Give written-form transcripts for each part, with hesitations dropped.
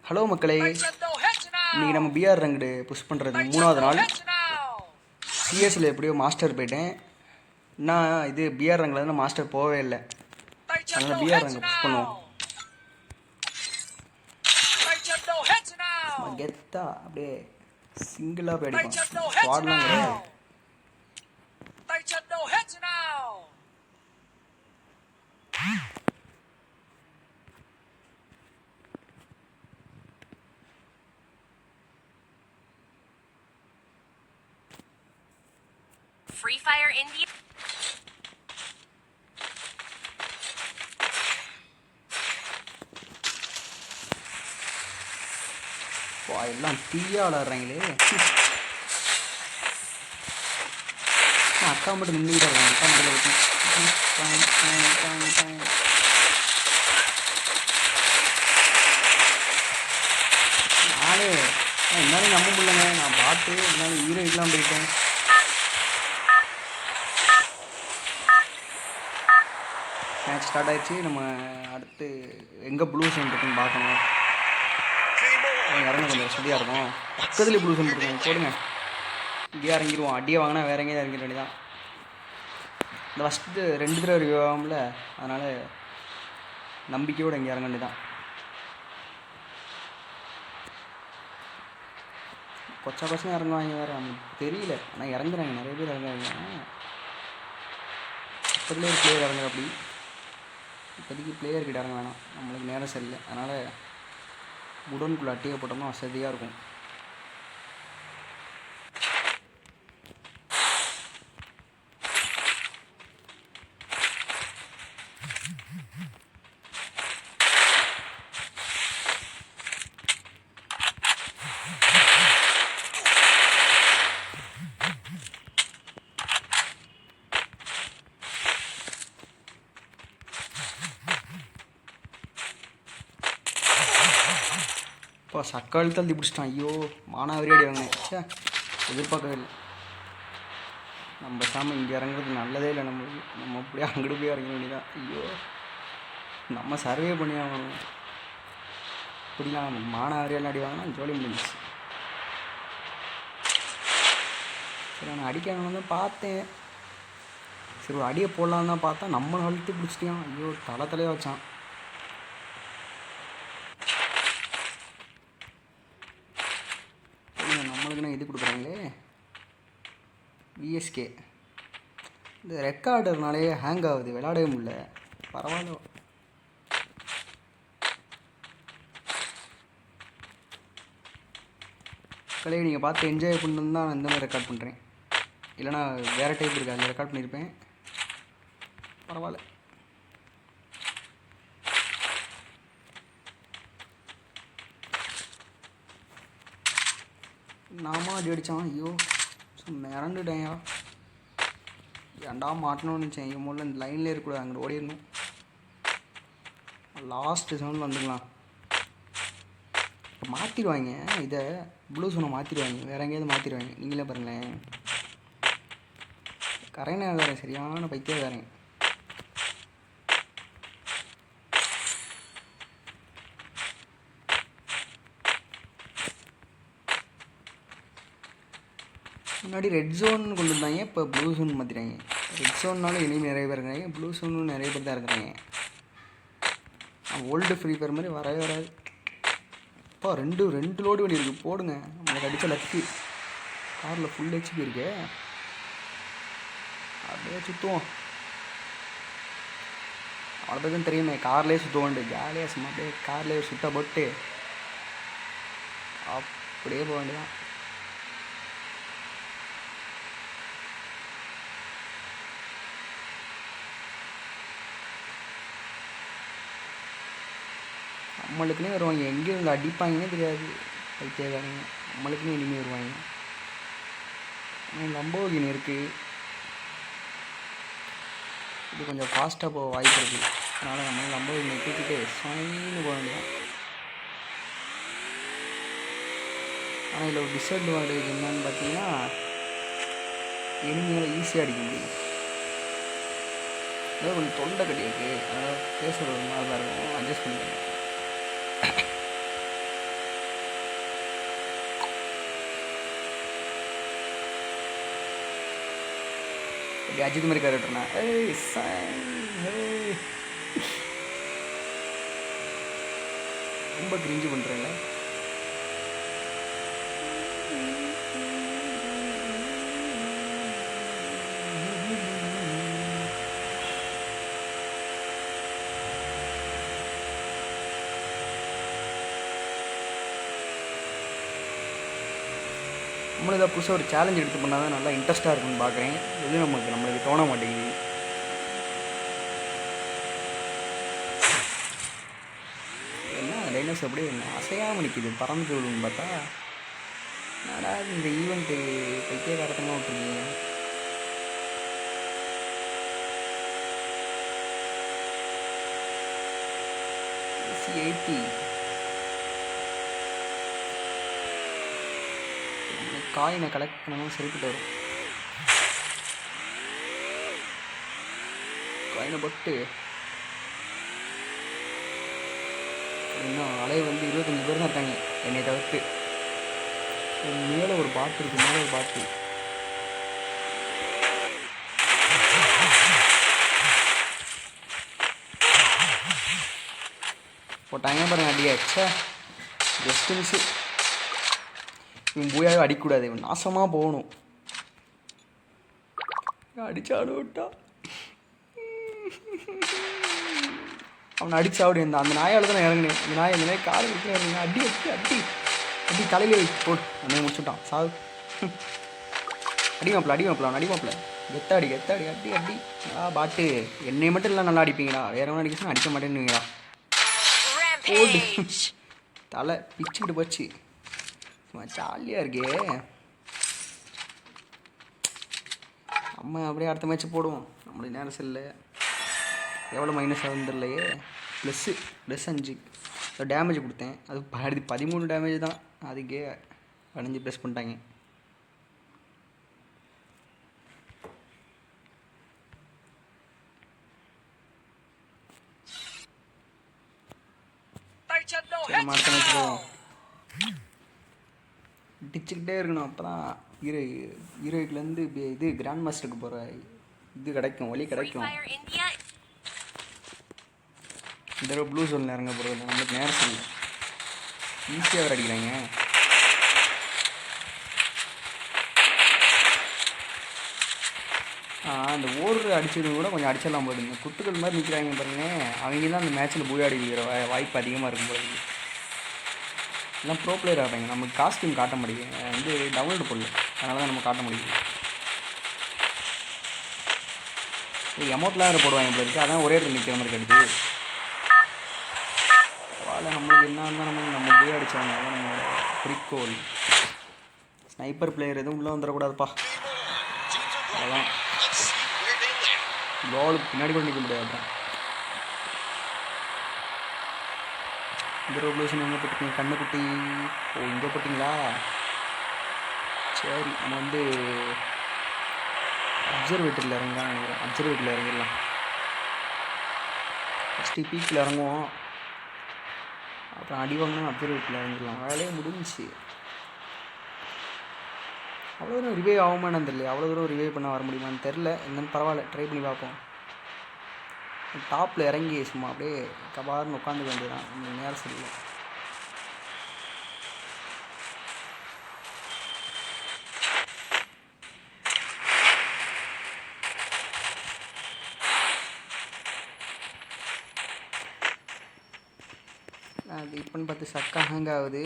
Hello மக்களே, இன்றைக்கி நம்ம பிஆர் ரேங்க்டு புஷ் பண்ணுறது 3வது நாள். சிஎஸ்சில் எப்படியோ மாஸ்டர் போயிட்டேன். நான் இது பிஆர் ரேங்கில் தான் மாஸ்டர் போகவே இல்லை. அதனால் பிஆர் ரேங்கை புஷ் பண்ணுவோம். கெத்தா அப்படியே சிங்கிளாக போய் அடிப்போம். ஸ்குவாட்லாம் கிடையாது. Free Fire India. எல்லாம் தீயா விளாட்றாங்களே. அக்கா மட்டும் நின்றுக்கிட்டே இருக்காங்க. அக்கா மட்டும் நானே என்னாலும் நம்ப முடியலங்க. நான் பார்த்து என்னாலும் ஹீரோயிக்கெலாம் போயிட்டேன். மேட்ச் ஸ்டார்ட் ஆகிடுச்சு. நம்ம அடுத்து எங்கே ப்ளூ சைன் இருக்குன்னு பார்க்கணும். இறங்க கொஞ்சம் வசதியாக இருக்கும். பக்கத்துலேயே ப்ளூ சைன் இருக்கும். போடுங்க, இங்கேயே இறங்கிடுவோம். அடியை வாங்கினா வேற எங்கேயும் இறங்கிட வேண்டியதான். இந்த ஃபஸ்ட்டு 2 தடவை ரிவ்யூ ஆகும்ல, அதனால் நம்பிக்கையோடு இங்கே இறங்க வேண்டியதான். கொச்சா பசங்க இறங்குவாங்க வேறு, அவங்களுக்கு தெரியல. ஆனால் இறங்குறாங்க, நிறைய பேர் இறங்குறாங்க. பக்கத்துலேயே ஒரு பிளேயர் இறங்குற அப்படி. இப்போதைக்கு பிளேயர்கிட்ட இறங்க வேணாம், நம்மளுக்கு நேரம் சரியில்லை. அதனால் உடனுக்குள்ளே அட்டியை போட்டோம்னா வசதியாக இருக்கும். இப்போ சக்காளி தள்ளி பிடிச்சிட்டான். ஐயோ, மானாவரி அடி வாங்கினேன். சே, எதிர்பார்க்கவே இல்லை. நம்ம சாமி இங்கே இறங்குறது நல்லதே இல்லை. நம்ம அப்படியே அங்கிட்டு போய் இறங்க வேண்டியதான். ஐயோ, நம்ம சர்வே பண்ணி ஆகணும். இப்படிலாம் மானாவரியால் அடி வாங்கினா ஜோலி முடிஞ்சிச்சு. சரி, நான் அடிக்கணும்னு தான் பார்த்தேன். சரி, ஒரு அடியை போடலான்னு தான் பார்த்தா நம்ம அழுத்து பிடிச்சிட்டான். ஐயோ, தலையே வச்சான். நம்மளுக்குன்னா இது கொடுக்குறாங்களே, விஎஸ்கே. இந்த ரெக்கார்டர்னாலே ஹேங் ஆகுது, விளையாடவே முடியல. பரவாயில்ல. கலையை நீங்கள் பார்த்து என்ஜாய் பண்ணணும் தான் நான் இந்த மாதிரி ரெக்கார்ட் பண்ணுறேன். இல்லைனா வேறு டைப் இருக்குது, அதில் ரெக்கார்ட் பண்ணியிருப்பேன். பரவாயில்ல. நாம அடி அடித்தான். ஐயோ, மிரண்டுட்டேன்யா. ஏன்டா மாட்டணும்னு நினச்சேன். என் முதல்ல இந்த லைன்லேயே இருக்கக்கூடாது, அங்கே ஓடிடணும். லாஸ்ட்டு சவுண்டில் வந்துக்கலாம். இப்போ மாற்றிடுவாங்க இதை, ப்ளூ சோனை மாற்றிடுவாங்க, வேறு எங்கேயாவது மாற்றிடுவாங்க. நீங்களே பாருங்களேன். கரைனா வேறு சரியான பைத்தியம் வேறேன். முன்னாடி ரெட் ஜோன் கொண்டு வந்தாங்க, இப்போ ப்ளூ ஜோன் மாற்றிட்டாங்க. ரெட் ஜோன்னாலும் இனிமேல் நிறைய பேர் இருக்காங்க, ப்ளூ ஜோனும் நிறைய பேர் தான் இருக்கிறாங்க. ஓல்டு ஃப்ரீ ஃபயர் மாதிரி வரவே வராது. இப்போ ரெண்டு லோடு வண்டி இருக்குது. போடுங்க, நம்மளுக்கு அடித்த லக்கு. காரில் ஃபுல் ஹெச்பி இருக்கு, அப்படியே சுற்றுவோம். அவ்வளோதான் தெரியுமே, கார்லேயே சுற்றுவோண்டு ஜாலியாக சும்மா அப்படியே கார்லேயே சுற்ற போட்டு அப்படியே போக வேண்டியதான். நம்மளுக்குன்னே வருவாங்க, எங்கேயும் அடிப்பாங்கன்னே தெரியாது பைத்தியக்காரங்க. நம்மளுக்குன்னே இனிமேல் வருவாங்க. லம்போகினி இருக்குது, இது கொஞ்சம் ஃபாஸ்ட்டாக போக வாய்ப்பு இருக்குது. அதனால் நம்ம லம்போகினியை தூக்கிட்டு சைன்னு போக வேண்டியதான். ஆனால் இதில் ஒரு டிஸ்அட்வான்டேஜ் என்னன்னு பார்த்தீங்கன்னா, எனிமையால் ஈஸியாக அடிக்க முடியும். அதாவது கொஞ்சம் தொண்டை கட்டி இருக்குது, அதாவது பேசுகிற ஒரு மாதிரி தான் இருக்கும், அட்ஜஸ்ட் பண்ணிக்கிறேன். அஜித் மாதிரி கேரக்டர்னா ரொம்ப கிரிஞ்சு பண்ணுறேன்ல. நம்மளும் இதை புதுசாக ஒரு சேலஞ்ச் எடுத்து பண்ணால் தான் நல்லா இன்ட்ரெஸ்ட்டாக இருக்குன்னு பார்க்குறேன். எதுவும் நம்மளுக்கு தோண மாட்டேங்குது. என்ன டைனோஸ் அப்படியே அசையாமல் நிற்கிது, பறந்து விழுன்னு பார்த்தா. என்னடா இந்த ஈவெண்ட்டு பைத்தியக்காரத்தமாக விட்டுருக்கீங்க. AC80 காயினை கலெக்ட் பண்ணணும், சரிக்கிட்டு வரும். காயினை போட்டு இன்னும் அலைய வந்து 25 பேர் தான் இருக்காங்க என்னை தவிர்த்து. மேலே ஒரு பாட்டு இருக்குது, மேலே ஒரு பாட்டு. போட்டாங்க பாருங்க அடியாச்சா. Just miss. இவன் பூயாவே அடிக்கக்கூடாது, இவன் நாசமாக போகணும். அடிச்சாடு விட்டா அவனை அடிச்சாடு. அந்த நாயால் தான் இறங்கினேன். இந்த நாய் காலை விட்டு இறங்குங்க. அடி அடி அடி அடி தலையிலே வச்சு போடு. உடனே முடிச்சுட்டான். சாவு. அடி மாப்பிள்ள அவன் அடி மாப்பிள்ள. கெத்தாடி அடி அடி. பாட்டு என்னை மட்டும் இல்லை நல்லா அடிப்பீங்களா, வேற ஒன்றும் அடிக்க அடிக்க மாட்டேன்னுவீங்களா. போடு. தலை பிச்சுக்கிட்டு போச்சு. ஜாலியாக இருக்கே. நம்ம அப்படியே அடுத்த மேட்ச் போடுவோம். நம்மளுக்கு நேரம் செல்ல எவ்வளோ -7 இல்லையே. +5 டேமேஜ் கொடுத்தேன். அது 13 டேமேஜ் தான். அதுக்கே 15 ப்ளஸ் பண்ணிட்டாங்க. அடுத்த மேட்ச் போவோம். டிச்சுக்கிட்டே இருக்கணும், அப்போ தான் ஹீரோயிக்லேருந்து இது கிராண்ட் மாஸ்டருக்கு போகிற இது கிடைக்கும், வழி கிடைக்கும். இந்த தடவை ப்ளூ ஜோனில் இறங்க போகிறது இல்லை, நம்மளுக்கு நேரம் இல்லை. ஈஸியாக வர அடிக்கிறாங்க. அந்த ஓடுற அடிச்சது கூட கொஞ்சம் அடிச்சிடலாம் போடுங்க. குத்துக்கள் மாதிரி நிற்கிறாங்க பாருங்க. அவங்க தான் அந்த மேட்ச்சில் போய் அடிக்கிற வாய்ப்பு அதிகமாக இருக்கும் போது. எல்லாம் ப்ரோ பிளேயர் ஆகிறாங்க. நமக்கு காஸ்டியூம் காட்ட முடியும், வந்து டவுன்லோடு பண்ணல, அதனால தான் நம்ம காட்ட முடியும். எமௌண்ட்லாம் வேறு போடுவாங்க போல இருக்குது. அதான் ஒரே இடத்துல நிற்கிற மாதிரி கிடைக்குது. வாழை நம்மளுக்கு என்ன இருந்தால் நம்ம போய் அடித்தாங்க. அதான் நம்மளோட குறிக்கோள். ஸ்னைப்பர் பிளேயர் எதுவும் உள்ளே வந்துடக்கூடாதுப்பா. அதான் பாலுக்கு பின்னாடி கூட நிற்க முடியாது. இந்த ரெவல்யூஷன் எங்கே போட்டுருக்கீங்க கண்ணுக்குட்டி? ஓ, இங்கே போட்டிங்களா? சரி, நம்ம வந்து அப்சர்வேட்டரியில் இறங்கலாம் நினைக்கிறேன். அப்சர்வேட்டரியில் இறங்கிடலாம். ஃபஸ்ட்டு பீக்கில் இறங்குவோம், அப்புறம் அடி வாங்கினா அப்சர்வேட்டரில் இறங்கிடலாம். வேலையே முடிஞ்சிச்சு. அவ்வளோ தூரம் ரிவைவ் ஆகுமான்னு தெரியல. அவ்வளோ தூரம் ரிவைவ் பண்ண வர முடியுமான்னு தெரில. என்னன்னு பரவாயில்ல, ட்ரை பண்ணி பார்ப்போம். டாப்பில் இறங்கி சும்மா அப்படியே கபார்னு உட்காந்துக்க வேண்டியதான். நேரம் சரியில்லை. அது இப்போன்னு பார்த்து சக்கா ஹேங் ஆகுது.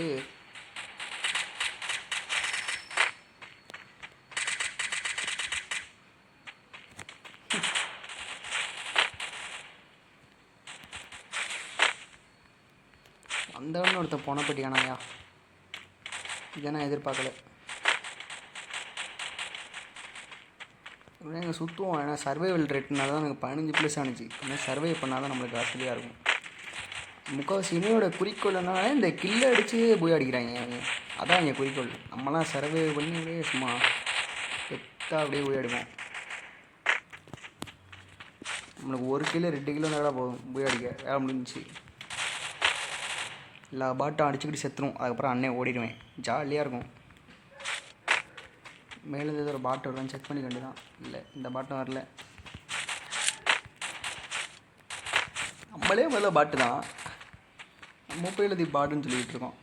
வந்தவன்னு ஒருத்தன் போன பட்டியானாயா, இதை நான் எதிர்பார்க்கல. நாங்கள் சுற்றுவோம். ஏன்னா சர்வைவல் ரேட்னால தான் எனக்கு 15+ ஆனிச்சு. ஆனால் சர்வை பண்ணால் தான் நம்மளுக்கு ஆசையாக இருக்கும். முக்கால்வாசி இனியோட குறிக்கோள் என்னன்னா இந்த கில்லை அடித்து போய் அடிக்கிறாங்க அவங்க. அதான் எங்கள் குறிக்கோள். நம்மளாம் சர்வை பண்ணி அப்படியே சும்மா எத்தாக அப்படியே போய் அடிப்போம். நம்மளுக்கு 1 கிலோ 2 கிலோ நேரம் போதும் போய் அடிக்க. வேலை முடிஞ்சிச்சு. எல்லா பாட்டும் அடிச்சுக்கிட்டு செத்துரும். அதுக்கப்புறம் அண்ணே ஓடிடுவேன். ஜாலியாக இருக்கும். மேலே ஏதோ ஒரு பாட்டு வருதான்னு செக் பண்ணிக்க வேண்டியதான். இல்லை, இந்த பாட்டும் வரல. நம்மளே முதல்ல பாட்டு தான், நம்ம போய் எழுதி பாட்டுன்னு சொல்லிகிட்டு இருக்கோம்.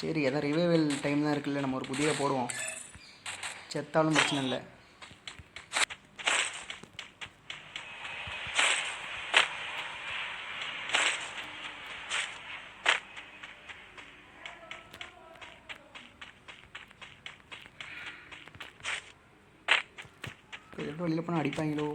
சரி, எதாவது ரிவைவல் டைம் தான் இருக்குல்ல, நம்ம ஒரு புதிய போடுவோம். செத்தாலும் பிரச்சனை இல்லை. எவ்வளோ வெளியில் போனால் அடிப்பாங்களோ.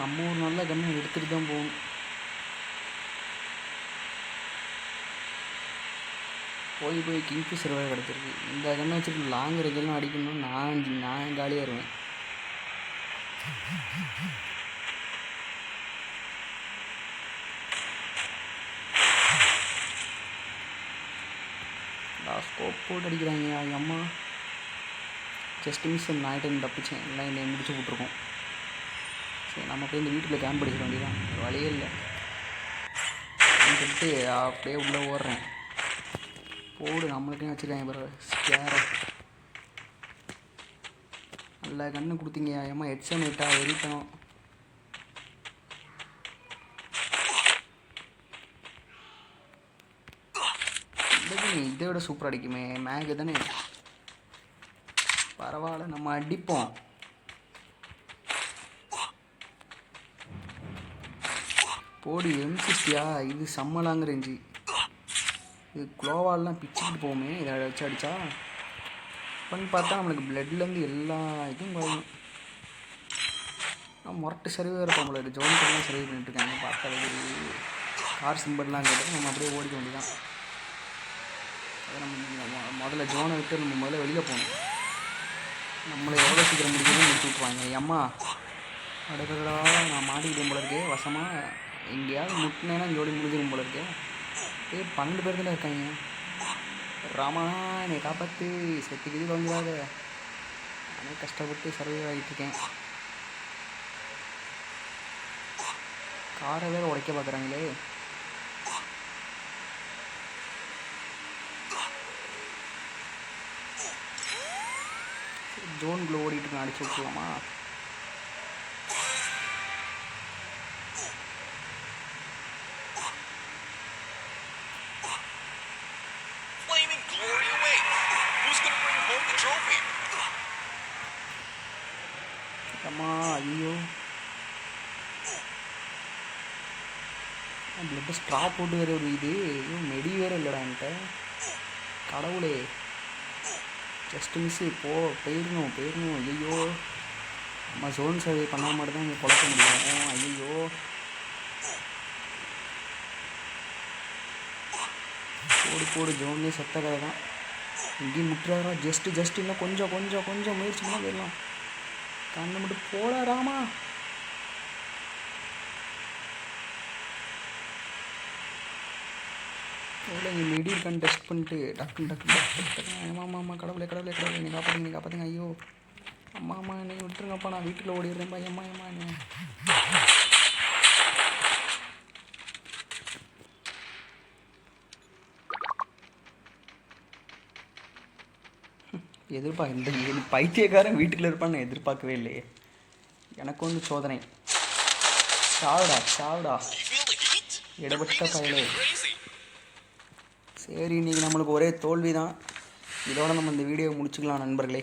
நம்ம ஒரு நல்ல கண்ணை எடுத்துகிட்டு தான் போகணும். போய் கிங்ஃபிஷர் வேறு கிடச்சிருக்கு. இந்த கண்ணை வச்சுட்டு லாங் ரேஞ்செல்லாம் அடிக்கணும். நான் காலியாக இருவேன். ஸ்கோப் போட்டு அடிக்கிறாங்க. அம்மா ஜஸ்ட் மிஸ் நாயிட்டு தப்பிச்சேன். எல்லாம் என்னை முடிச்சு விட்ருக்கோம். சரி, நம்ம போய் இந்த வீட்டுக்குள்ளே கேம்ப் அடிச்சிட வேண்டியதான். வழியே இல்லை சொல்லிட்டு அப்படியே உள்ளே ஓடுறேன். போடு, நம்மளுக்கே வச்சுருக்காங்க பிறகு ஸ்கேரை. நல்லா கண்ணு கொடுத்தீங்க. ஏமா ஹெட்சன் விட்டா வெறித்தனம். இதை விட சூப்பராக அடிக்குமே. மேகு தானே, பரவாயில்ல, நம்ம அடிப்போம். போடி M60. இது செம்மலாங்க ரேஞ்சு. இது குளோவாலெலாம் பிச்சுக்கிட்டு போகுமே இதை வச்சு அடித்தா. பண்ணி பார்த்தா நம்மளுக்கு பிளட்லேருந்து எல்லா இதுவும் குறையும். முரட்டு சர்வே இருப்போம். நம்மளுக்கு ஜோன்லாம் சர்வே பண்ணிட்டுருக்காங்க. பார்த்தா கார் சிம்பர்லாம் கேட்டு நம்ம அப்படியே ஓடிக்க வேண்டியதான். அதை நம்ம முதல்ல ஜோனை விட்டு நம்ம முதல்ல வெளியில் போகணும். நம்மளை எவ்வளோ சீக்கிரம் முடிக்கணும்னு முடிச்சு விட்ருவாங்க. அம்மா அடுக்கடா, நான் மாட்டிக்கிட்டேன் போல இருக்கே வசமாக. எங்கேயாவது முட்டினேன்னா ஜோடி முடிஞ்சிடும் போல இருக்கே. 12 பேர் தானே இருக்காங்க. ராமா, என்னை காப்பாற்று, செத்துக்கிது வாங்கிறாத. நானே கஷ்டப்பட்டு சர்வே ஆகிட்டுருக்கேன். காரை வேறு உடைக்க பார்க்குறாங்களே. ஜோன்குள்ளே ஓடிட்டு அடிச்சு விட்டுலாமா? அம்மா ஐயோ, பிளட்டு ஸ்ட்ரா போட்டு வேறு ஒரு இது. மெடி வேறு இல்லைடா என்கிட்ட. கடவுளே, ஜஸ்ட் மிஸ்ஸு. போயிடணும். ஐயோ, நம்ம ஜோன் சர்வே பண்ண மாதிரி தான் இங்கே குழப்ப முடியும். ஐயோ, போடு ஜோன்லேயே செத்த கதை தான். இங்கேயும் முட்டுறாரா? ஜஸ்ட் இன்னும் கொஞ்சம் முயற்சி பண்ணால் போயிடலாம். கண்ணை மட்டும் போடா ராமா. எவ்வளோ இங்கே மெடி இருக்கான்னு டெஸ்ட் பண்ணிட்டு டக்கு. ஆமாம், கடவுளே என்னை காப்பாற்றுங்க. ஐயோ, அம்மா என்னை விட்டுருங்கப்பா, நான் வீட்டுக்குள்ளே ஓடிடுறேன்ப்பா. அம்மா என்ன இந்த பைத்தியக்காரன் வீட்டுக்குள்ளே இருப்பான்னு எதிர்பார்க்கவே இல்லையே. எனக்கு வந்து சோதனை. சாவுடா இடப்பட்ட பயலே. சரி, இன்றைக்கி நம்மளுக்கு ஒரே தோல்வி தான். இதோட நம்ம இந்த வீடியோவை முடிச்சுக்கலாம் நண்பர்களே.